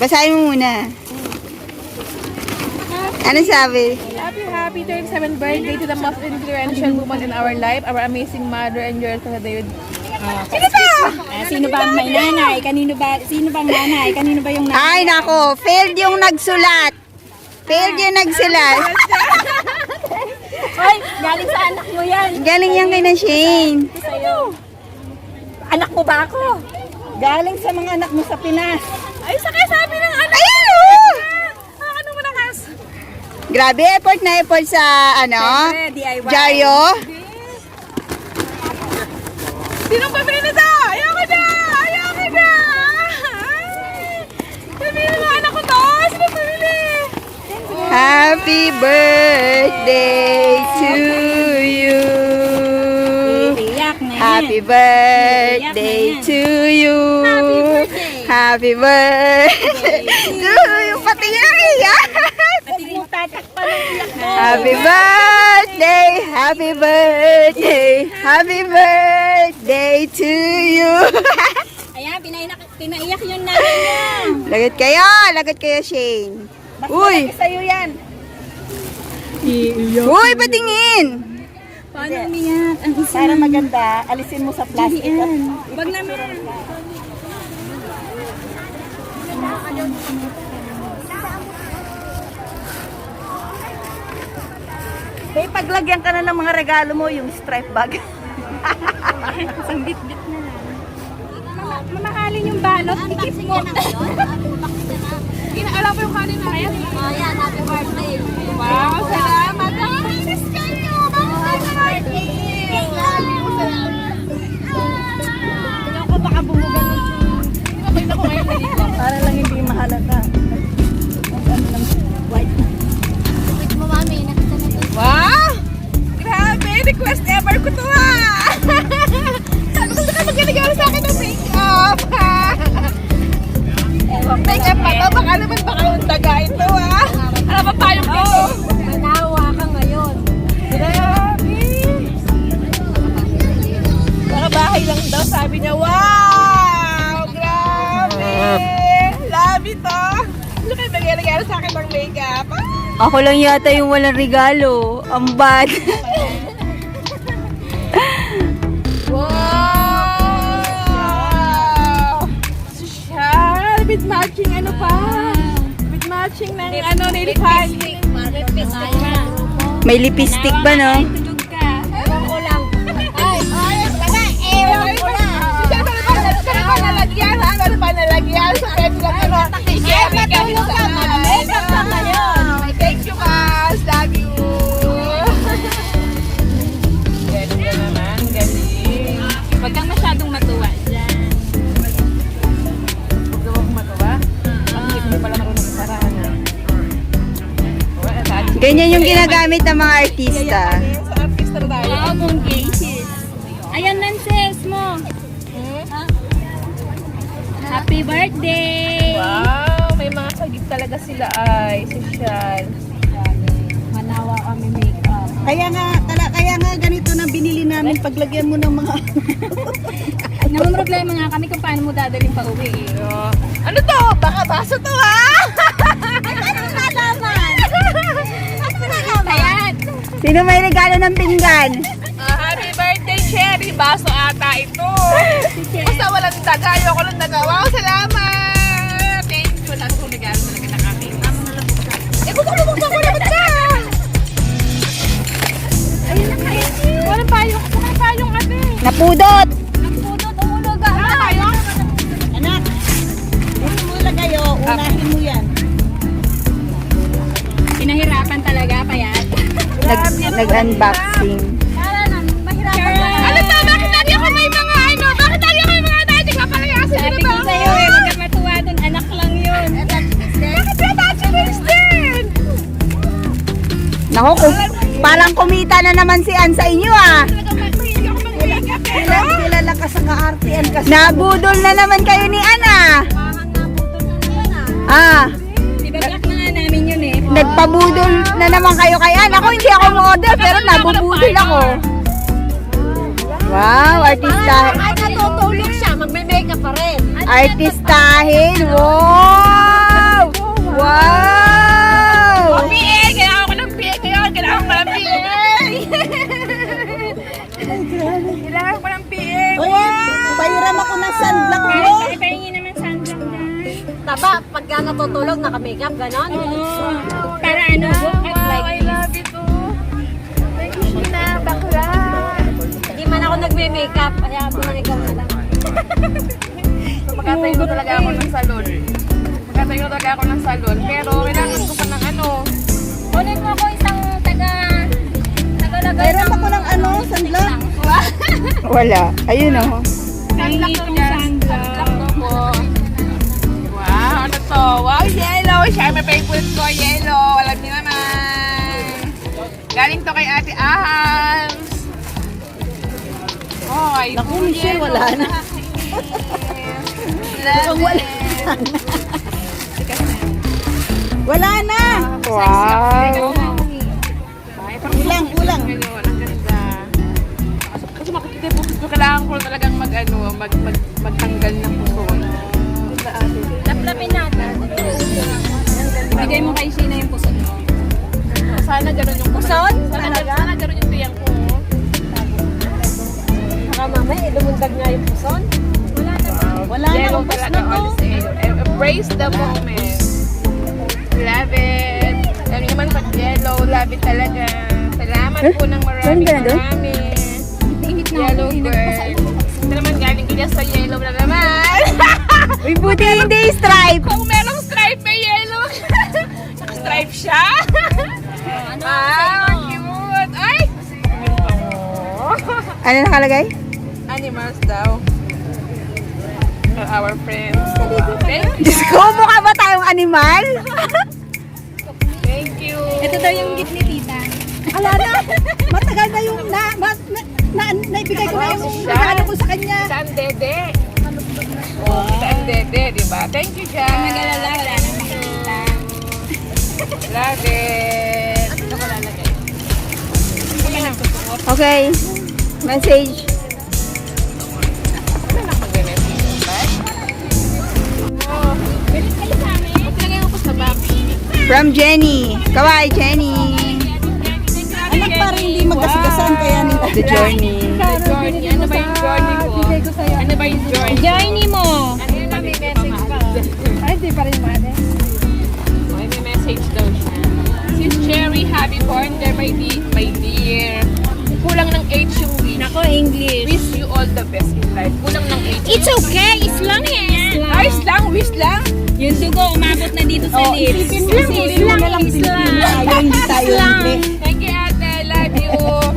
Basahin mo muna. Ano sabi? Happy 37th birthday to the most influential woman in our life, our amazing mother and yours, David. Sino ba ang may nanay? Sino bang nanay? Kanino ba yung nanay? Ay, nako. Failed yung nagsulat. Failed yung nagsulat. Hoy, galing sa anak mo yan. Galing yan kay na Shane. Sa'yo. Anak mo ba ako? Galing sa mga anak mo sa Pinas. Ay, sabi ng anak. Ayun! Oh! Ano mo na kas? Grabe, effort na effort sa, ano? Siyempre, DIY. Jaryo. Sinong pamili nito? Ayoko na! Ayoko na! Pamili ng anak ko to! Sinong pamili? Happy birthday to you. Iyak na yan. Happy birthday to you. Happy birthday to you. Pati nga iyak. Pati yung tatak pa ng iyak mo. Happy birthday, happy birthday, happy birthday to you. Ayan, pinaiyak yung nanay niya. Lagot kayo Shane. Mas Uy, malaki sa'yo yan. uy, patingin. Paano umiyak? Ang Para maganda, alisin mo sa plastic. Wag naman. May paglagyan ka na ng mga regalo mo, yung stripe bag. Isang bit-bit na lang. Mamahalin yung balot. Ikip mo. Alam mo yung kanina kaya? Oh, yan. Happy birthday. Wow, salamat! Miss kayo! Happy birthday! Tingnan ko baka bumugan. Para lang hindi mahalata. Wait mo, mami. Nakita na to. Wow! Grabe! Request ever ko to ha! Sabi ko ka magregalo sa akin ng make-up ha! Make-up pa to? Baka naman baka yung taga ito ha! Ano ba payong dito? Manawa ka ngayon. Grabe! Nakabahay lang daw sabi niya. Wow! Grabe! Love ito! Ano kayo magregalo sa akin ng make-up? Ako lang yata yung walang regalo. Ang bad. Wow! Social! With matching ano pa? With matching ng ano, nail polish. May lipstick ba, no? Tulog ka. Ewan ko lang. Ay! Ewan ko lang. Pero ba nalagyan ha? Pero ba nalagyan? So, pwede lang ano. I-carry ka sa makeup ka ngayon. Thank you, Mas. Love you. Galing ka naman. Galing. Huwag kang masyadong matuwa dyan. Huwag daw akong matuwa. Bakit hindi pala marunong isarahan ha? Ganyan yung ginagamit ng mga artista. Sa artista na tayo. Wow, mong gases. Ayan Nances mo. Happy birthday! Wow, may mga sagip talaga sila ay social. Manawa kami makeup. Kaya nga ganito na binili namin paglagyan mo ng mga Namumroblema nga kami kung paano mo dadaling pa uwi eh. ano to? Baka baso to ha? Ano nalaman? Ano nalaman? Ayan! Sino may regalo ng pinggan? Happy birthday, Cherry. Baso ata ito. Basta walang daga. Ayoko lang daga. Wow, salamat! Thank you. Wala akong regalo talaga nakakita. Buksan ko naman ka! Ayun na kayo. Walang payong. Walang payong ate. Napudot! Nagpudot, umulog ka. Walang payong? Anak, hindi mo kayo. Unahin mo yan. Pinahirapan talaga, payat. Nag-unboxing. Para nang mahirapan ka. Ano to? Bakit lagi ako may mga ano? Bakit lagi ako may mga dating kapalayasin? Sabi ko sa'yo eh, huwag ka matuwa dun. Anak lang yun. Bakit may attachments din? Naku, parang kumita na naman si Ann sa inyo ah. Kilala ka sa ka-artian kasi. Nabudol na naman kayo ni Ann ah. Parang naputol na naman ah. Ah, Ibablock na nga namin yun eh. nagpabudol na naman kayo kay Ann. Ako hindi ako mo-order pero nabubudol ako. Wow, artista. Ay, natutulog siya. Magme-makeup pa rin. Artistahin. Wow! Wow! PA! Kailangan ko ng PA ngayon! Kailangan ko ng PA! Kailangan ko ng PA! Uy, pahiram ako ng sunblock mo. Ipahingi naman sunblock na. Taba, pagka natutulog, naka-makeup, ganon. Oo. Para ano, look at like I this. love you too! Thank you, Sheena! Bakla! Hindi man ako nagme-makeup, kaya ako nang ikaw na lang. Magkatayo talaga ako ng salon. Magkatayo talaga ako ng salon. Pero kailangan ko pa ng ano. Kunin mo ako isang tagalagay Meron ako ng ano, sunblock. Wala. Ayun oh. Pahingi kong sunblock. Po. Wow, ano to? Wow, yellow! Siya may favorite ko, yellow. Alam niyo naman. Galing to kay Ate Ahams. Oh, ay Naku, Michelle, wala na. Love wala. Wala na. Wow. Ulang, ulang. Ngayon, ang ganda. Kasi makikita po, kailangan ko talagang magtanggal ng puson. Laplapin natin. Ibigay mo kay Sheena yung puso mo. Sana gano'n yung Puson? Sana gano'n yung tiyang ko. Baka mamaya, ilumundag nga yung puson. Wala na, Yellow ubos talaga na to. all is embrace the moment. Love it. Alam niyo naman pag yellow, love it talaga. Salamat po ng Saan ka na doon? marami. Init na Yellow ako. girl. Ito naman galing ka sa yellow na naman. Uy, buti hindi stripe. Kung merong stripe, may yellow. Naka-stripe siya. Cute. Ay! Ano nakalagay? Animals daw. Are our friends. Thank you. Diyos ko, mukha ba tayong animal? Thank you. Ito daw yung gift ni tita. Ala na, matagal na yung naibigay ko na yung regalo ko sa kanya. Saan dede? Saan dede, di ba? Thank you, guys. Mag-alala, wala nang makikita. Love it. Ito ko lalagay. Okay. Message. Ano na mag-message ba? Oh. Balik kayo sa amin. Lagay ko sa box. From Jenny. Kawai, Jenny. Anak pa rin hindi magkasigasan kaya nila. The journey. The journey. Ano ba yung journey ko? Ano ba yung journey? Journey mo. Ano yun na may message pa? Ay, di pa rin mali. May message daw siya. Sis Cherry, happy birthday, my dear. Kulang ng H yung wish. Nako, English. Wish you all the best in life. Kulang ng H. It's okay. Islang yan. Ayos lang, wish lang. Yung dugo, umabot na dito sa lips. Isipin mo na lang Pilipino. Ayaw, hindi tayo hindi. Thank you, ate. Love you. So,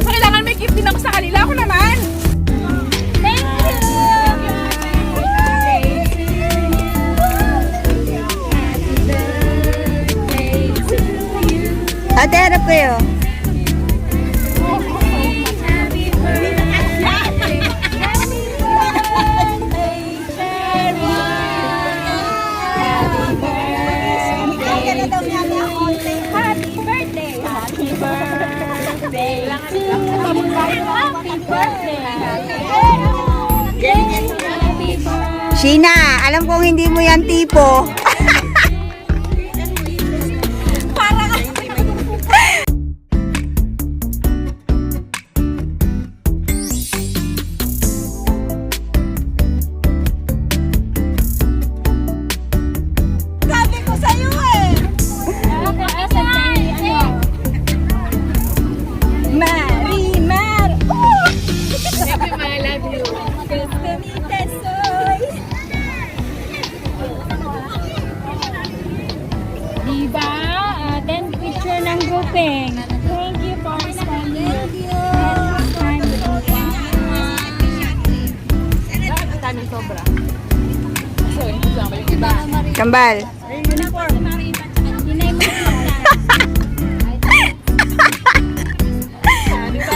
kailangan may gift din ako sa kanila. Ako naman. Thank you. Ate, harap kayo. Happy birthday! Happy birthday! Happy birthday! Happy birthday! Sheena, alam kong hindi mo yan tipo. Sabi ko sa'yo eh. Marimar. Thank you, ma. Love you. Diba? Then picture ng grouping. Thank you for spending time with us. Bakit ang daming sobra? So, ito lang ba yung iba? Kambal. Hinay mo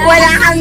Wala kang